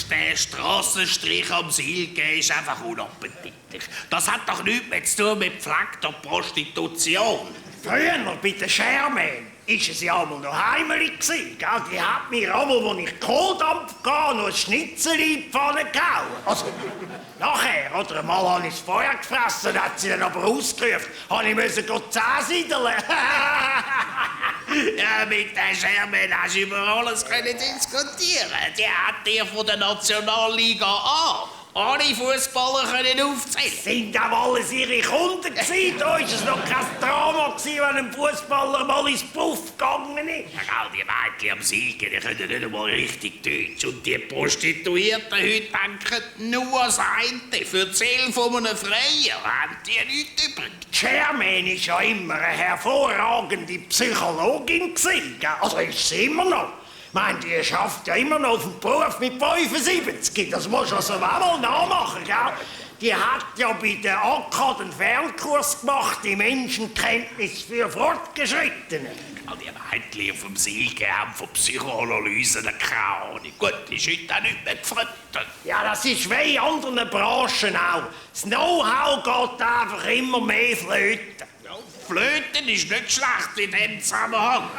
der Strassenstrich am Silke ist einfach unappetitlich. Das hat doch nichts mehr zu tun mit gepflegter Prostitution. Früher, bei der Schermen, ist es ja einmal noch heimelig gewesen, gell? Die hat mir einmal, als ich Kohldampf gab, noch ein Schnitzel in die Pfanne gehauen. Also, nachher, oder einmal habe ich das Feuer gefressen, hat sie dann aber ausgerufen, habe ich müssen Zähne siedeln. Ja, mit der Schermen hast du über alles diskutieren. Die hat dir von der Nationalliga A alle Fußballer aufzählen. Sind auch alles ihre Kunden gewesen? Da war es noch kein Drama gewesen, wenn ein Fußballer mal ins Puff gegangen ist. Ja, die Mädchen am Siegen, die können nicht einmal richtig Deutsch. Und die Prostituierten heute denken nur ans eine. Für die Seele von einem Freier haben die nichts übrig. Sherman war ja immer eine hervorragende Psychologin gewesen, gell? Also ist sie immer noch. Ich meine, die schafft ja immer noch auf dem Beruf mit 75. Das muss also auch mal nachmachen, gell? Die hat ja bei der AK den Fernkurs gemacht, die Menschenkenntnis für Fortgeschrittene. Die Mädchen auf dem Siegen haben von Psychoanalysen keine Ahnung. Gut, die ist heute auch nicht mehr gefragt. Ja, das ist wie in anderen Branchen auch. Das Know-how geht einfach immer mehr flöten. Ja, Flöten ist nicht schlecht in dem Zusammenhang.